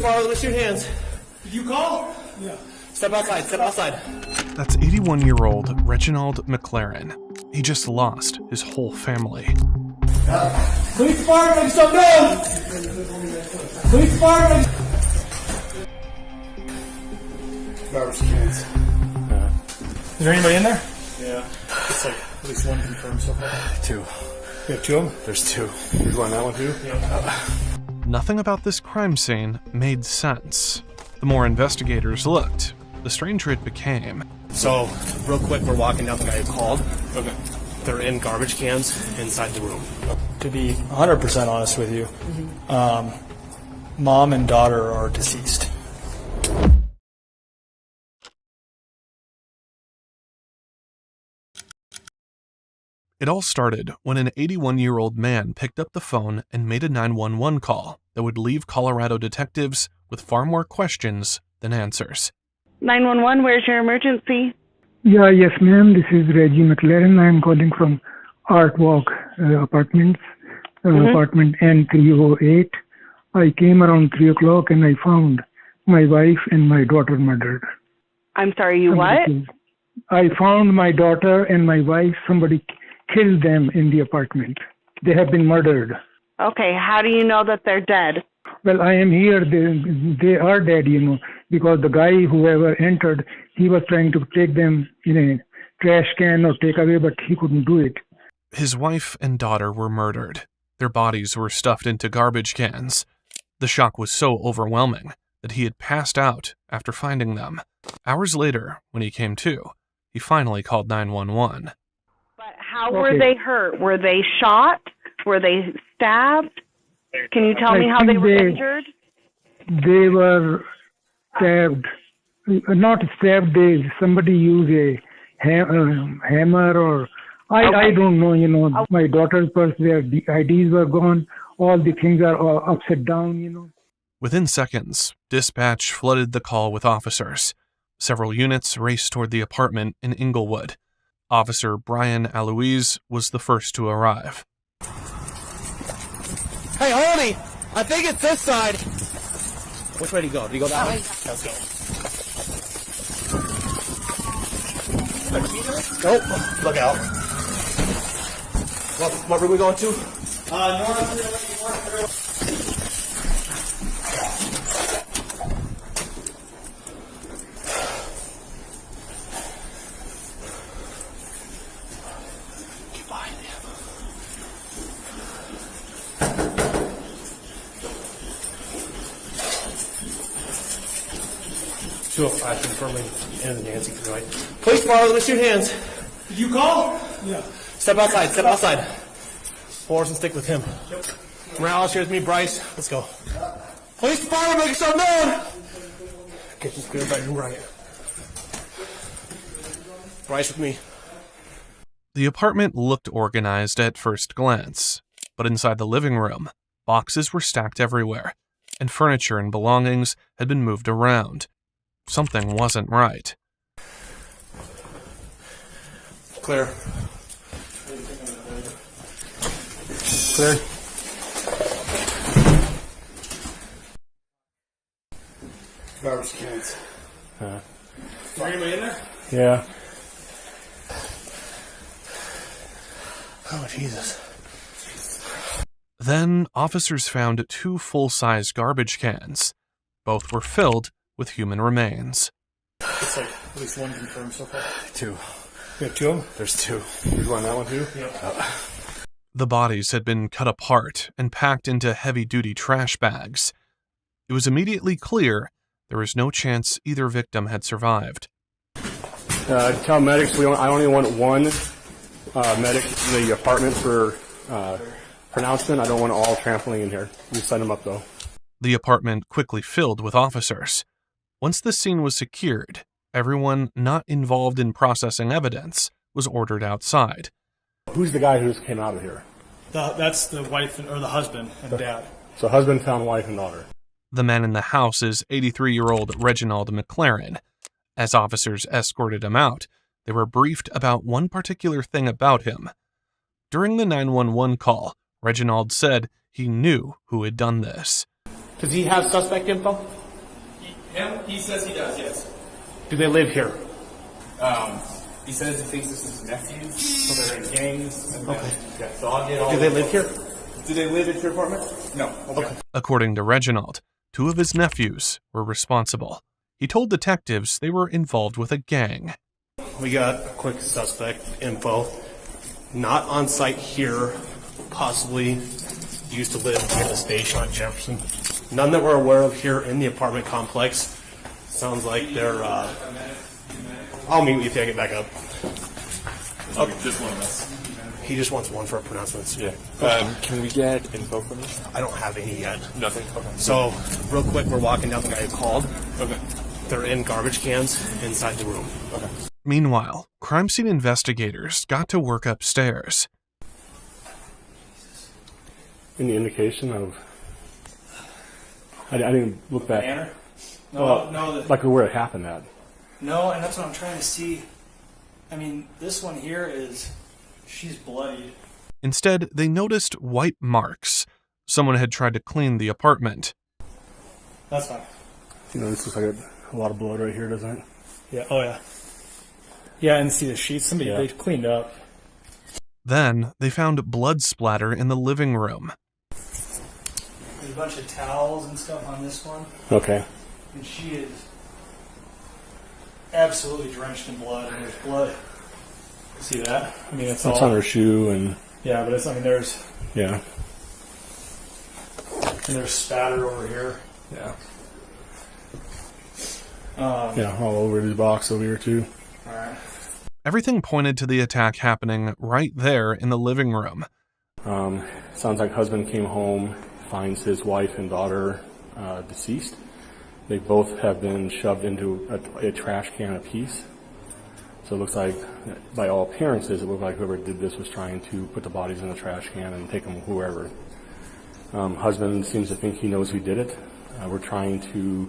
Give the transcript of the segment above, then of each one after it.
Farley, lift your hands. Did you call? Yeah. Step outside, step outside. That's 81-year-old Reginald McLaren. He just lost his whole family. Police department, so no! Police department! Garbage cans. Is there anybody in there? Yeah. It's like at least one confirmed so far. Two. You have two of them? There's two. You want that one too? Yeah. Nothing about this crime scene made sense. The more investigators looked, the stranger it became. So, real quick, we're walking down the guy who called. Okay. They're in garbage cans inside the room. To be 100% honest with you, mom and daughter are deceased. It all started when an 81-year-old man picked up the phone and made a 911 call that would leave Colorado detectives with far more questions than answers. 911, where's your emergency? Yeah, yes, ma'am. This is Reggie McLaren. I'm calling from Art Walk Apartments, apartment N308. I came around 3 o'clock and I found my wife and my daughter murdered. I'm sorry, you what? I found my daughter and my wife. Somebody killed them in the apartment. They have been murdered. Okay, how do you know that they're dead? Well, I am here. They are dead, because the guy, whoever entered, he was trying to take them in a trash can or take away, but he couldn't do it. His wife and daughter were murdered. Their bodies were stuffed into garbage cans. The shock was so overwhelming that he had passed out after finding them. Hours later, when he came to, he finally called 911. But how were they hurt? Were they shot? Were they stabbed? Can you tell me how they were injured? They were stabbed. Not stabbed, somebody used a hammer or... I don't know, My daughter's purse, their IDs were gone. All the things are all upside down, Within seconds, dispatch flooded the call with officers. Several units raced toward the apartment in Inglewood. Officer Brian Aloise was the first to arrive. Hey, homie! I think it's this side. Which way do you go? Do you go that way? Let's go. Nope. Look out. What room are we going to? North. Get behind him. 205 confirming in the Nancy tonight. Police Farley, lift your hands. Did you call? Yeah. Step outside, step outside. Forrest and stick with him. Yep. Morales, here's me, Bryce. Let's go. Police Department, make yourself known! Kitchen's clear, bedroom right. Bryce with me. The apartment looked organized at first glance, but inside the living room, boxes were stacked everywhere, and furniture and belongings had been moved around. Something wasn't right. Clear. Clear. Garbage cans. Is there anybody in there? Yeah. Oh, Jesus. Then officers found 2 full-size garbage cans. Both were filled with human remains. It's like at least one confirmed so far. 2. You have 2 of them? There's 2. You want that one too? Yeah. The bodies had been cut apart and packed into heavy-duty trash bags. It was immediately clear there was no chance either victim had survived. Tell medics I only want one medic in the apartment for pronouncement. I don't want all trampling in here. You send them up, though. The apartment quickly filled with officers. Once the scene was secured, everyone not involved in processing evidence was ordered outside. Who's the guy who just came out of here? That's the wife or the husband and dad. So husband found wife and daughter. The man in the house is 83-year-old Reginald McLaren. As officers escorted him out, they were briefed about one particular thing about him. During the 911 call, Reginald said he knew who had done this. Does he have suspect info? He says he does, yes. Do they live here? He says he thinks this is his nephews, so they're in gangs. And okay. Yeah, so I'll get all. Do they live here? Do they live at your apartment? No. Okay. According to Reginald, 2 of his nephews were responsible. He told detectives they were involved with a gang. We got a quick suspect info. Not on site here. Possibly used to live near the station on Jefferson. None that we're aware of here in the apartment complex. Sounds like they're. I'll meet with you if I get back up. Okay. Just one of us. He just wants one for pronouncements. Yeah. Can we get info from you? I don't have any yet. Nothing? Okay. So, real quick, we're walking down the guy who called. Okay. They're in garbage cans inside the room. Okay. Meanwhile, crime scene investigators got to work upstairs. Any indication of? I didn't look back. Banner? No, no. Like where it happened at. No, and that's what I'm trying to see. I mean, this one here is, she's bloodied. Instead, they noticed white marks. Someone had tried to clean the apartment. That's fine. You know, this looks like a lot of blood right here, doesn't it? Yeah, oh yeah. Yeah, and see the sheets, they cleaned up. Then, they found blood splatter in the living room. There's a bunch of towels and stuff on this one. Okay. And she is absolutely drenched in blood, and there's blood. See that? I mean, it's all on her shoe, and yeah, but it's, I mean, there's yeah, and there's spatter over here. yeah, yeah, all over this box over here too. All right. Everything pointed to the attack happening right there in the living room. Sounds like husband came home, finds his wife and daughter deceased. They both have been shoved into a trash can apiece. So it looks like, by all appearances, it looked like whoever did this was trying to put the bodies in the trash can and take them wherever. Husband seems to think he knows who did it. We're trying to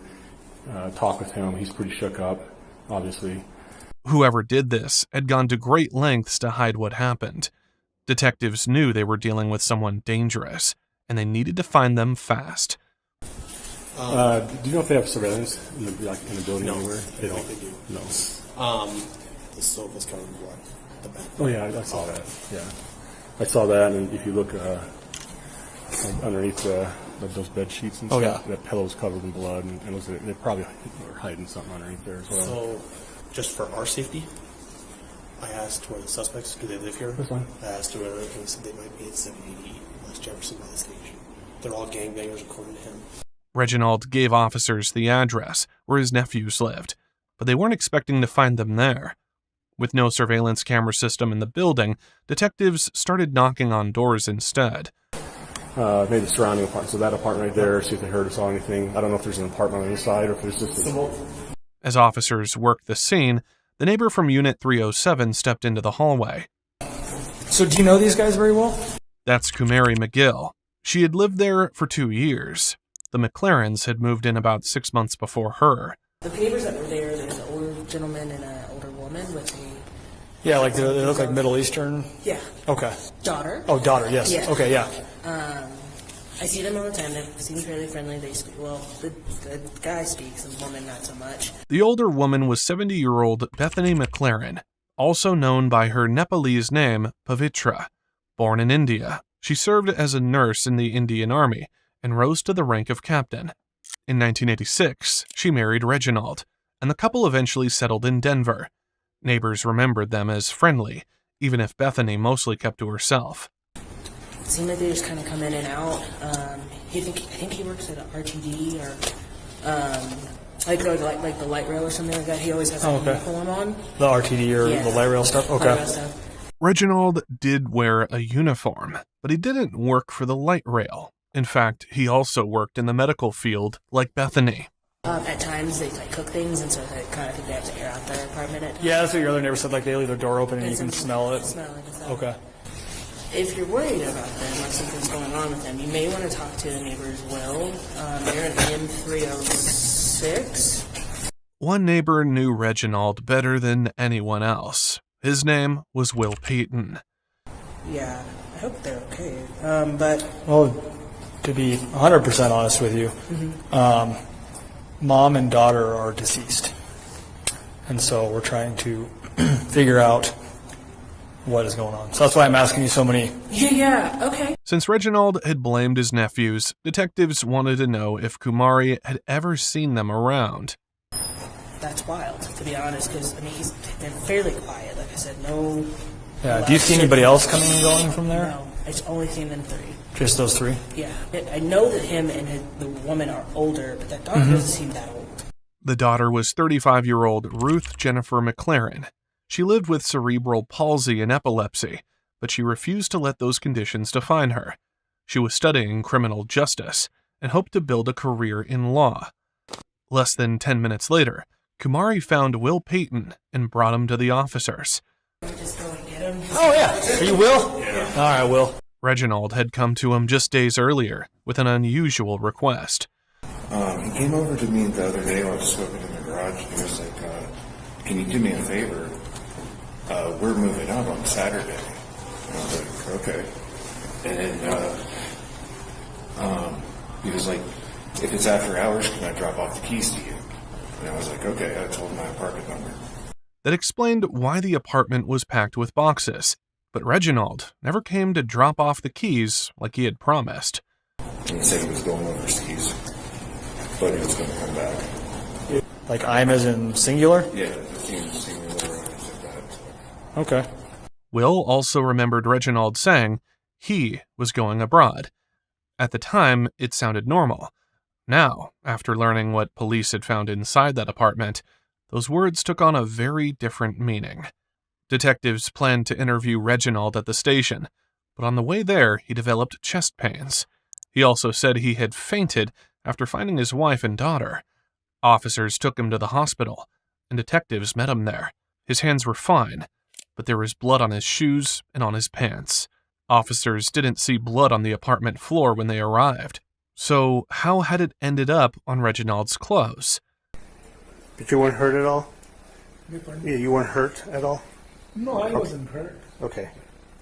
talk with him. He's pretty shook up, obviously. Whoever did this had gone to great lengths to hide what happened. Detectives knew they were dealing with someone dangerous, and they needed to find them fast. Do you know if they have surveillance in the building anywhere? They don't. They do. No. The sofa's covered in blood. The back. Oh yeah, I saw that. Yeah, I saw that, and if you look like underneath those bed sheets and stuff, that pillow's covered in blood, and it looks like they probably are hiding something underneath there as well. So, just for our safety, I asked where the suspects, do they live here? That's fine. I asked where, and he said they might be at 780 West Jefferson by the station. They're all gangbangers according to him. Reginald gave officers the address where his nephews lived, but they weren't expecting to find them there. With no surveillance camera system in the building, detectives started knocking on doors instead. Maybe the surrounding apartment, so that apartment right there, see if they heard or saw anything. I don't know if there's an apartment on the side or if there's just As officers worked the scene, the neighbor from Unit 307 stepped into the hallway. So do you know these guys very well? That's Kumari McGill. She had lived there for 2 years. The McLarens had moved in about 6 months before her. The neighbors that were there, there's an older gentleman and an older woman with a... Yeah, like they look like Middle Eastern? Yeah. Okay. Daughter. Oh, daughter, yes. Yeah. Okay, yeah. I see them all the time. They seem fairly friendly. They speak, well, the guy speaks, the woman not so much. The older woman was 70-year-old Bethany McLaren, also known by her Nepalese name, Pavitra. Born in India, she served as a nurse in the Indian Army and rose to the rank of captain. In 1986, she married Reginald, and the couple eventually settled in Denver. Neighbors remembered them as friendly, even if Bethany mostly kept to herself. It seemed like they just kind of come in and out. I think he works at an RTD or like the light rail or something like that. He always has a uniform on. The RTD or the light rail stuff? Okay. Light rail stuff. Reginald did wear a uniform, but he didn't work for the light rail. In fact, he also worked in the medical field like Bethany. At times they cook things, and so they kind of think they have to air out their apartment at times. Yeah, that's what your other neighbor said. Like they leave their door open and you can smell it. Smell it and stuff. Okay. If you're worried about them or something's going on with them, you may want to talk to the neighbor as well. They're in M306. One neighbor knew Reginald better than anyone else. His name was Will Payton. Yeah, I hope they're okay. But Well, to be 100% honest with you, mom and daughter are deceased. And so we're trying to figure out what is going on. So that's why I'm asking you so many. Yeah, okay. Since Reginald had blamed his nephews, detectives wanted to know if Kumari had ever seen them around. That's wild, to be honest, because, I mean, he's been fairly quiet. Like I said, no... Yeah, do you see anybody else coming and going from there? No, it's only seen them 3. Just those 3? Yeah, I know that him and the woman are older, but that daughter doesn't seem that old. The daughter was 35-year-old Ruth Jennifer McLaren. She lived with cerebral palsy and epilepsy, but she refused to let those conditions define her. She was studying criminal justice and hoped to build a career in law. Less than 10 minutes later, Kumari found Will Payton and brought him to the officers. Just go and get him. Oh, yeah. Are you Will? Yeah. All right, Will. Reginald had come to him just days earlier with an unusual request. He came over to me the other day while I was smoking in the garage, and he was like, can you do me a favor? We're moving out on Saturday. And I was like, okay. And then he was like, if it's after hours, can I drop off the keys to you? And I was like, okay. I told him my apartment number. That explained why the apartment was packed with boxes, but Reginald never came to drop off the keys like he had promised. And he said he was going overseas, but he was going to come back. Like I'm as in singular? Yeah, the team singular and things like that. So. Okay. Will also remembered Reginald saying he was going abroad. At the time, it sounded normal. Now, after learning what police had found inside that apartment, those words took on a very different meaning. Detectives planned to interview Reginald at the station, but on the way there, he developed chest pains. He also said he had fainted after finding his wife and daughter. Officers took him to the hospital, and detectives met him there. His hands were fine, but there was blood on his shoes and on his pants. Officers didn't see blood on the apartment floor when they arrived. So how had it ended up on Reginald's clothes? But you weren't hurt at all? Yeah, you weren't hurt at all? No, I wasn't hurt. Okay.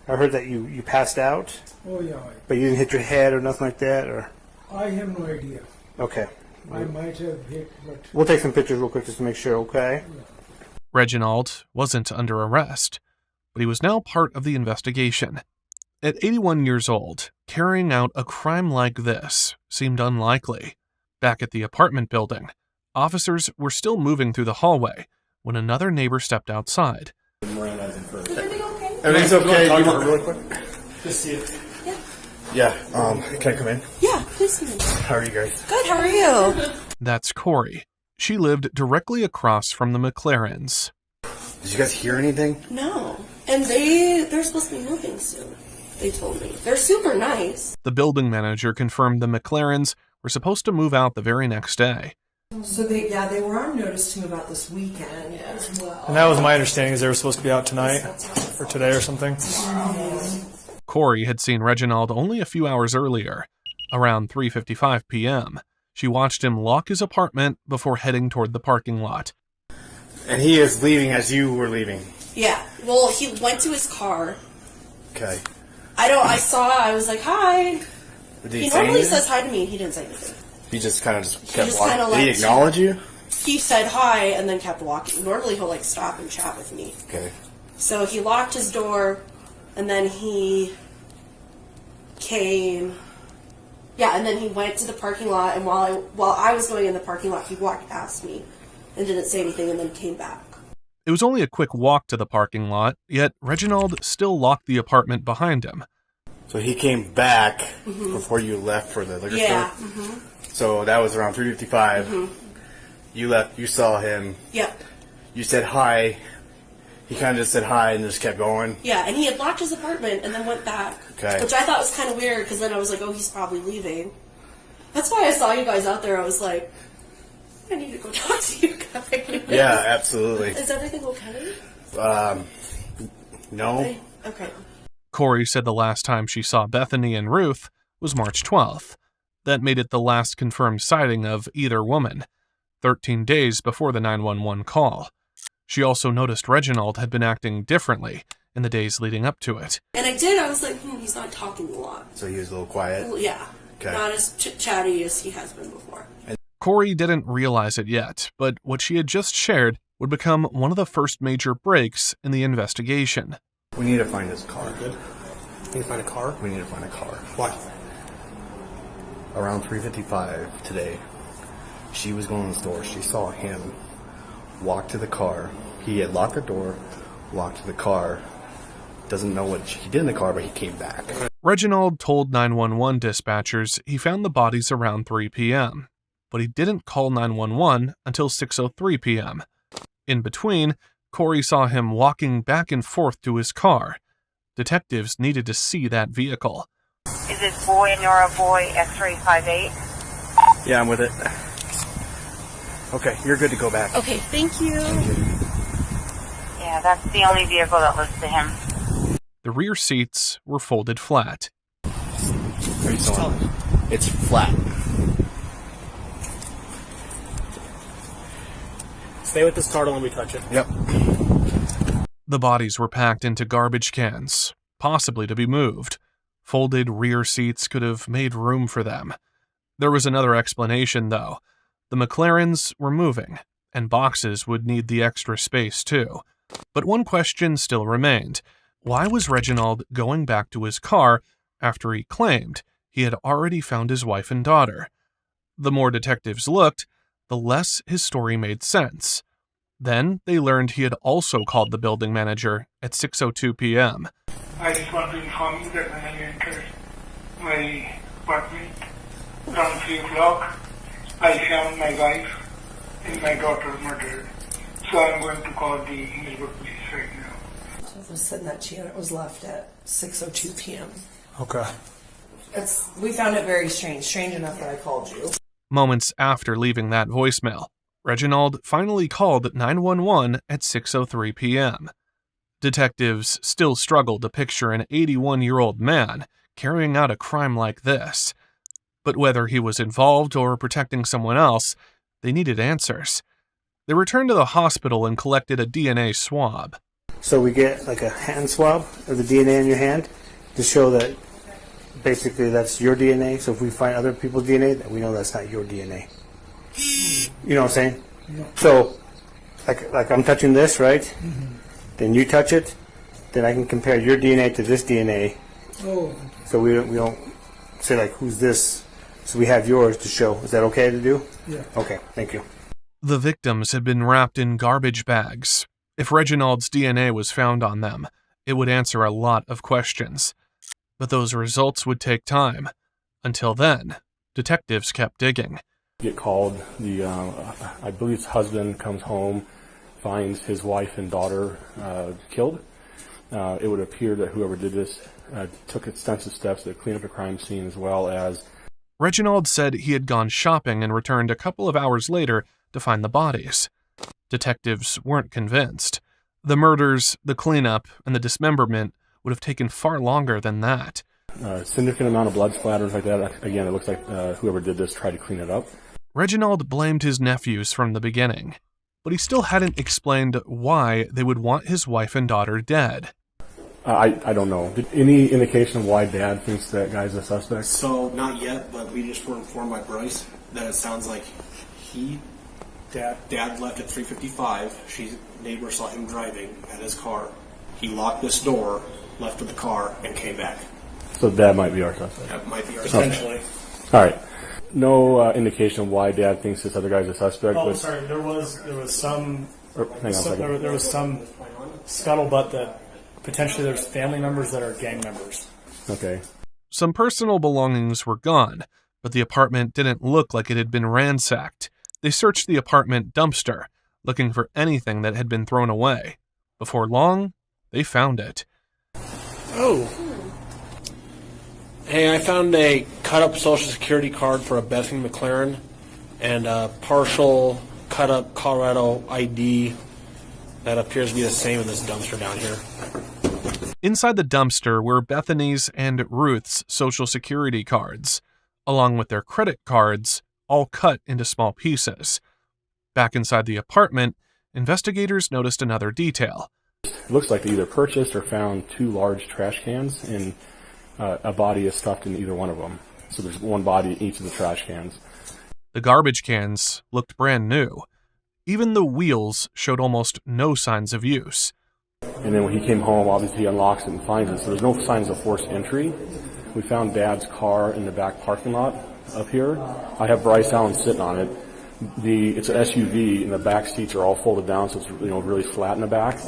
I heard that you passed out, Oh, yeah. but you didn't hit your head or nothing like that, or? I have no idea. Okay. I might have hit, but... We'll take some pictures real quick just to make sure, okay? Reginald wasn't under arrest, but he was now part of the investigation. At 81 years old, carrying out a crime like this seemed unlikely. Back at the apartment building, officers were still moving through the hallway when another neighbor stepped outside. Everything's okay. Talk about it really quick. Just see it. Yeah, can I come in? Yeah, please come in. How are you guys? Good, how are you? That's Corey. She lived directly across from the McLarens. Did you guys hear anything? No. And they're supposed to be moving soon, they told me. They're super nice. The building manager confirmed the McLarens were supposed to move out the very next day. So they were on notice to move out this weekend as well. And that was my understanding, is they were supposed to be out tonight or today or something. Corey had seen Reginald only a few hours earlier, around 3:55 p.m. She watched him lock his apartment before heading toward the parking lot. And he is leaving as you were leaving? Yeah. Well, he went to his car. Okay. I was like, hi. Did He say normally anything? says hi to me. He didn't say anything. He just kind of kept just walking. kinda Did he let- acknowledge you? He said hi and then kept walking. Normally he'll stop and chat with me. Okay. So he locked his door and then he came. Yeah, and then he went to the parking lot, and while I was going in the parking lot, he walked past me and didn't say anything and then came back. It was only a quick walk to the parking lot, yet Reginald still locked the apartment behind him. So he came back before you left for the liquor Yeah. store? Mm-hmm. So that was around 3:55. Mm-hmm. You left, you saw him. Yep. You said hi. He kind of just said hi and just kept going. Yeah, and he had locked his apartment and then went back. Okay. Which I thought was kind of weird, because then I was like, oh, he's probably leaving. That's why I saw you guys out there. I was like, I need to go talk to you guys. Yeah, absolutely. Is everything okay? No. Okay. Corey said the last time she saw Bethany and Ruth was March 12th. That made it the last confirmed sighting of either woman, 13 days before the 911 call. She also noticed Reginald had been acting differently in the days leading up to it. And I was like, he's not talking a lot. So he was a little quiet? Well, yeah. Not as chatty as he has been before. Corey didn't realize it yet, but what she had just shared would become one of the first major breaks in the investigation. We need to find his car. Good. We need to find a car? We need to find a car. Why? Around 3:55 today, she was going to the store. She saw him walk to the car. He had locked the door, walked to the car. Doesn't know what he did in the car, but he came back. Reginald told 911 dispatchers he found the bodies around 3 p.m., but he didn't call 911 until 6:03 p.m. In between, Corey saw him walking back and forth to his car. Detectives needed to see that vehicle. Is this boy Nora Boy X-ray 58? Yeah, I'm with it. Okay, you're good to go back. Okay, thank you. Yeah, that's the only vehicle that was to him. The rear seats were folded flat. It's flat. Stay with this car, don't let me touch it. Yep. The bodies were packed into garbage cans, possibly to be moved. Folded rear seats could have made room for them. There was another explanation, though. The McLarens were moving, and boxes would need the extra space, too. But one question still remained. Why was Reginald going back to his car after he claimed he had already found his wife and daughter? The more detectives looked, the less his story made sense. Then they learned he had also called the building manager at 6:02 p.m. I just want to inform you that when I entered my apartment around 3 o'clock, I found my wife and my daughter murdered. So I'm going to call the Hillsborough police right now. Was said that Janet was left at 6:02 p.m. Okay. We found it very strange. Strange enough that I called you. Moments after leaving that voicemail, Reginald finally called 911 at 6:03 p.m. Detectives still struggled to picture an 81-year-old man carrying out a crime like this. But whether he was involved or protecting someone else, they needed answers. They returned to the hospital and collected a DNA swab. So we get like a hand swab of the DNA in your hand to show that basically that's your DNA. So if we find other people's DNA, that we know that's not your DNA. You know what I'm saying? No. So, like I'm touching this, right? Mm-hmm. Then you touch it, then I can compare your DNA to this DNA. Oh. So we don't say like who's this. So we have yours to show. Is that okay to do? Yeah. Okay, thank you. The victims had been wrapped in garbage bags. If Reginald's DNA was found on them, it would answer a lot of questions. But those results would take time. Until then, detectives kept digging. Get called. I believe his husband comes home, finds his wife and daughter killed. It would appear that whoever did this took extensive steps to clean up the crime scene, as well as... Reginald said he had gone shopping and returned a couple of hours later to find the bodies. Detectives weren't convinced. The murders, the cleanup, and the dismemberment would have taken far longer than that. Significant amount of blood splatters like that. Again, it looks like whoever did this tried to clean it up. Reginald blamed his nephews from the beginning, but he still hadn't explained why they would want his wife and daughter dead. I don't know. Any indication of why Dad thinks that guy's a suspect? So, not yet, but we just were informed by Bryce that it sounds like Dad left at 3:55. Neighbor saw him driving at his car. He locked this door, left with the car, and came back. So Dad might be our suspect. That might be our Potentially. All right. No indication of why Dad thinks this other guy's a suspect. Oh, sorry. There was some. Hang on a second. There was some scuttlebutt that potentially there's family members that are gang members. Okay. Some personal belongings were gone, but the apartment didn't look like it had been ransacked. They searched the apartment dumpster, looking for anything that had been thrown away. Before long, they found it. Oh. Hey, I found a cut-up Social Security card for a Bethany McLaren and a partial cut-up Colorado ID that appears to be the same in this dumpster down here. Inside the dumpster were Bethany's and Ruth's Social Security cards, along with their credit cards, all cut into small pieces. Back inside the apartment, investigators noticed another detail. It looks like they either purchased or found two large trash cans, and a body is stuffed in either one of them. So there's one body in each of the trash cans. The garbage cans looked brand new. Even the wheels showed almost no signs of use. And then when he came home, obviously he unlocks it and finds it. So there's no signs of forced entry. We found Dad's car in the back parking lot up here. I have Bryce Allen sitting on it. It's an SUV, and the back seats are all folded down, so it's really flat in the back.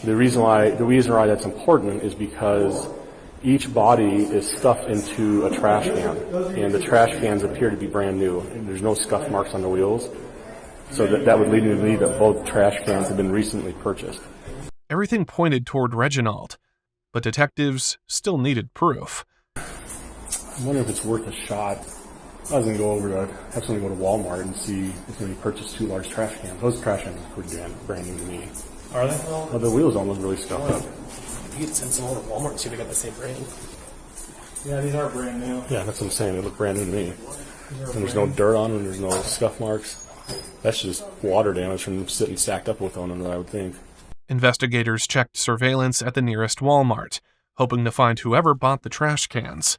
The reason why that's important is because each body is stuffed into a trash can, and the trash cans appear to be brand new. And there's no scuff marks on the wheels, so that would lead me to believe that both trash cans have been recently purchased. Everything pointed toward Reginald, but detectives still needed proof. I wonder if it's worth a shot. I was going to go over to have somebody go to Walmart and see if they purchased 2 large trash cans. Those trash cans are pretty brand new to me. Are they? Well, the wheels almost really scuffed up. You could send some over to Walmart and see if they got the same brand. Yeah, these are brand new. Yeah, that's what I'm saying. They look brand new to me. And there's no dirt on them. There's no scuff marks. That's just water damage from them sitting stacked up with on them, I would think. Investigators checked surveillance at the nearest Walmart, hoping to find whoever bought the trash cans.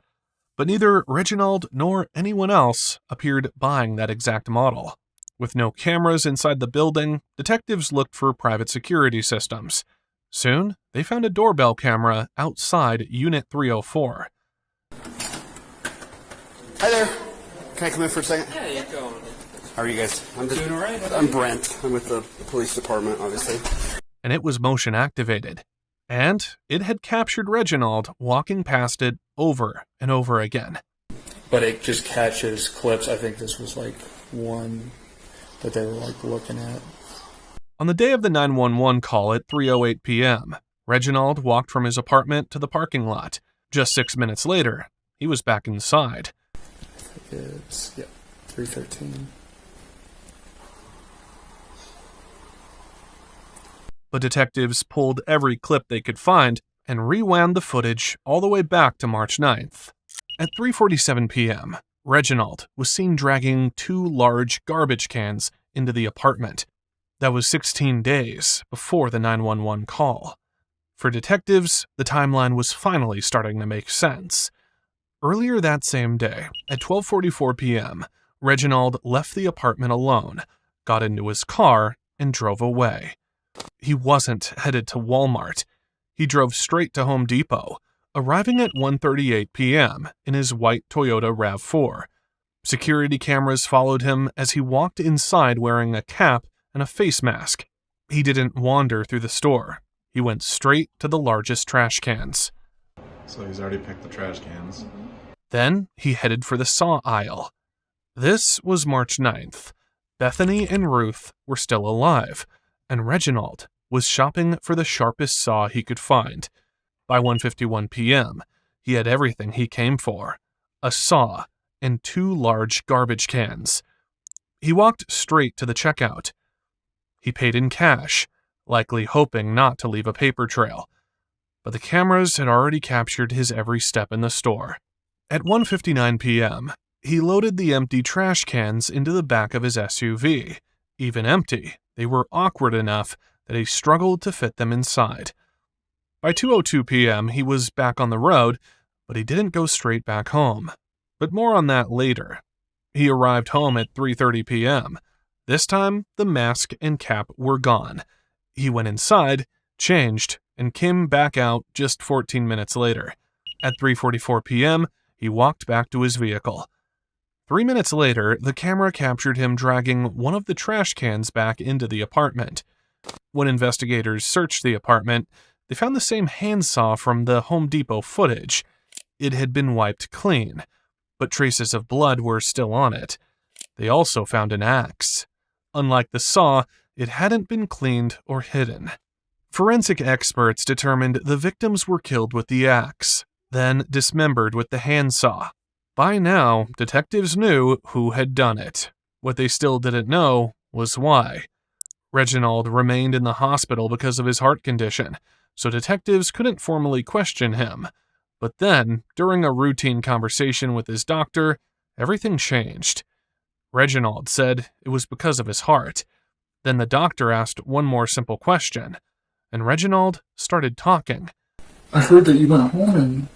But neither Reginald nor anyone else appeared buying that exact model. With no cameras inside the building, detectives looked for private security systems. Soon, they found a doorbell camera outside Unit 304. Hi there. Can I come in for a second? Yeah, you go. How are you guys? Doing all right? I'm Brent. I'm with the police department, obviously. And it was motion activated. And it had captured Reginald walking past it over and over again. But it just catches clips. I think this was like one that they were like looking at. On the day of the 911 call at 3:08 p.m., Reginald walked from his apartment to the parking lot. Just 6 minutes later, he was back inside. It's 3:13. But detectives pulled every clip they could find and rewound the footage all the way back to March 9th. At 3:47 p.m., Reginald was seen dragging 2 large garbage cans into the apartment. That was 16 days before the 911 call. For detectives, the timeline was finally starting to make sense. Earlier that same day, at 12:44 p.m., Reginald left the apartment alone, got into his car, and drove away. He wasn't headed to Walmart. He drove straight to Home Depot, arriving at 1:38 p.m. in his white Toyota RAV4. Security cameras followed him as he walked inside wearing a cap and a face mask. He didn't wander through the store. He went straight to the largest trash cans. So he's already picked the trash cans. Then he headed for the saw aisle. This was March 9th. Bethany and Ruth were still alive, and Reginald was shopping for the sharpest saw he could find. By 1:51 p.m., he had everything he came for: a saw and 2 large garbage cans. He walked straight to the checkout. He paid in cash, likely hoping not to leave a paper trail. But the cameras had already captured his every step in the store. At 1:59 p.m., he loaded the empty trash cans into the back of his SUV. Even empty, they were awkward enough that he struggled to fit them inside. By 2:02 p.m., he was back on the road, but he didn't go straight back home. But more on that later. He arrived home at 3:30 p.m. This time, the mask and cap were gone. He went inside, changed, and came back out just 14 minutes later. At 3:44 p.m., he walked back to his vehicle. 3 minutes later, the camera captured him dragging one of the trash cans back into the apartment. When investigators searched the apartment, they found the same handsaw from the Home Depot footage. It had been wiped clean, but traces of blood were still on it. They also found an axe. Unlike the saw, it hadn't been cleaned or hidden. Forensic experts determined the victims were killed with the axe, then dismembered with the handsaw. By now, detectives knew who had done it. What they still didn't know was why. Reginald remained in the hospital because of his heart condition, so detectives couldn't formally question him. But then, during a routine conversation with his doctor, everything changed. Reginald said it was because of his heart. Then the doctor asked one more simple question, and Reginald started talking. I heard that you went home and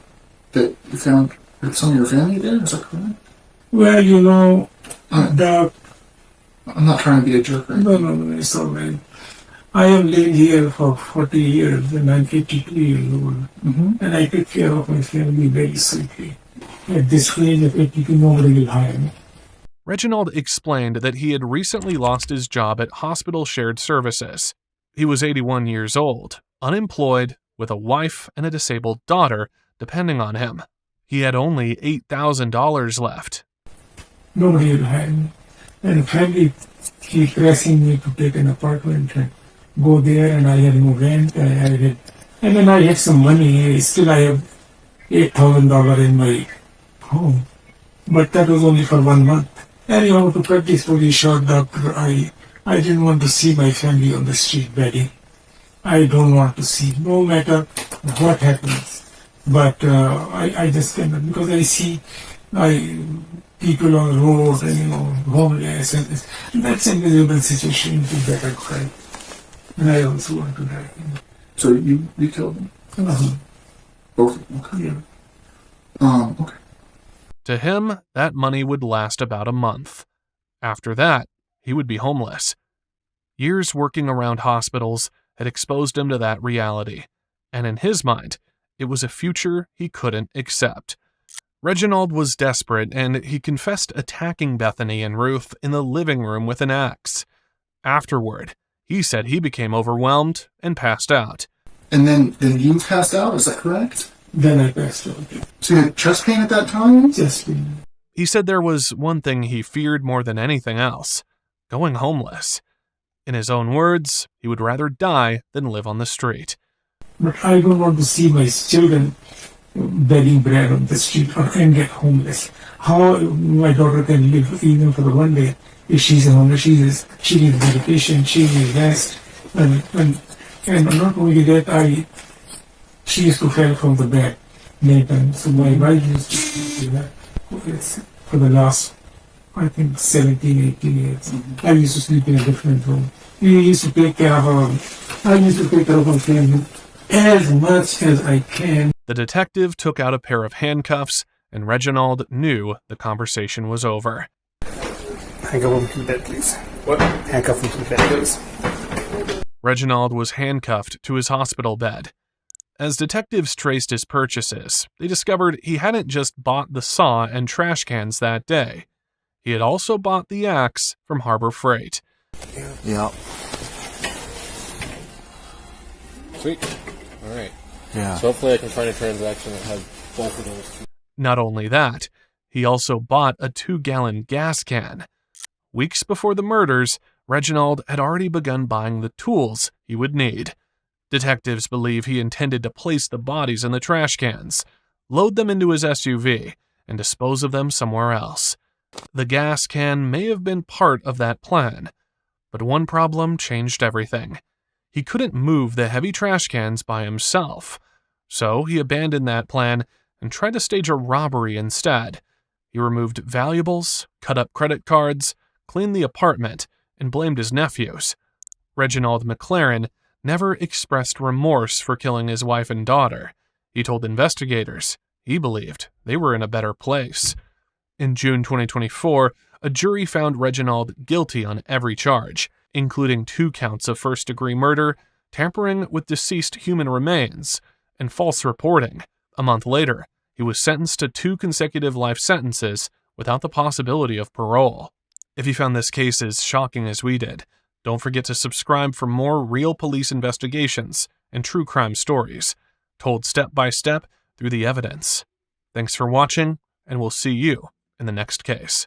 that you found Some of your family there, is that correct? Well, you know, the... I'm not trying to be a jerk. Right? No, it's all right. I have lived here for 40 years and I'm 52 years old. And I take care of my family very safely. At this age of 52, nobody will hire me. Reginald explained that he had recently lost his job at Hospital Shared Services. He was 81 years old, unemployed, with a wife and a disabled daughter depending on him. He had only $8,000 left. Nobody will hire me. And family keep pressing me to take an apartment and go there, and I had no rent. And then I had some money. Still, I have $8,000 in my home. But that was only for 1 month. Anyhow, to cut this story short, doctor, I didn't want to see my family on the street begging. I don't want to see, no matter what happens. But I just cannot, because I see people on the road and, you know, homeless, and that's a miserable situation to better cry. And I also want to die. So you killed them? Both of them? Okay. Yeah. Okay. To him, that money would last about a month. After that, he would be homeless. Years working around hospitals had exposed him to that reality, and in his mind, it was a future he couldn't accept. Reginald was desperate, and he confessed attacking Bethany and Ruth in the living room with an axe. Afterward, he said he became overwhelmed and passed out. And then you passed out, is that correct? Then I passed out. So you had chest pain at that time? Chest pain. He said there was one thing he feared more than anything else: going homeless. In his own words, he would rather die than live on the street. But I don't want to see my children begging bread on the street and get homeless. How my daughter can live even for 1 day if she's homeless? She needs medication, she needs rest, and not only that, she used to fall from the bed many times. So my wife used to do that for the last, I think, 17, 18 years. I used to sleep in a different room. We used to take care of her. I used to take care of her family as much as I can. The detective took out a pair of handcuffs, and Reginald knew the conversation was over. Handcuff him to the bed, please. What? Handcuff him to the bed, please. Reginald was handcuffed to his hospital bed. As detectives traced his purchases, they discovered he hadn't just bought the saw and trash cans that day. He had also bought the axe from Harbor Freight. Yeah. Sweet. All right. Yeah. So hopefully I can find a transaction that has both of those. Not only that, he also bought a 2-gallon gas can. Weeks before the murders, Reginald had already begun buying the tools he would need. Detectives believe he intended to place the bodies in the trash cans, load them into his SUV, and dispose of them somewhere else. The gas can may have been part of that plan, but one problem changed everything. He couldn't move the heavy trash cans by himself, so he abandoned that plan and tried to stage a robbery instead. He removed valuables, cut up credit cards, cleaned the apartment, and blamed his nephews. Reginald McLaren never expressed remorse for killing his wife and daughter. He told investigators he believed they were in a better place. In June 2024, a jury found Reginald guilty on every charge, including 2 counts of first-degree murder, tampering with deceased human remains, and false reporting. A month later, he was sentenced to 2 consecutive life sentences without the possibility of parole. If you found this case as shocking as we did, don't forget to subscribe for more real police investigations and true crime stories, told step by step through the evidence. Thanks for watching, and we'll see you in the next case.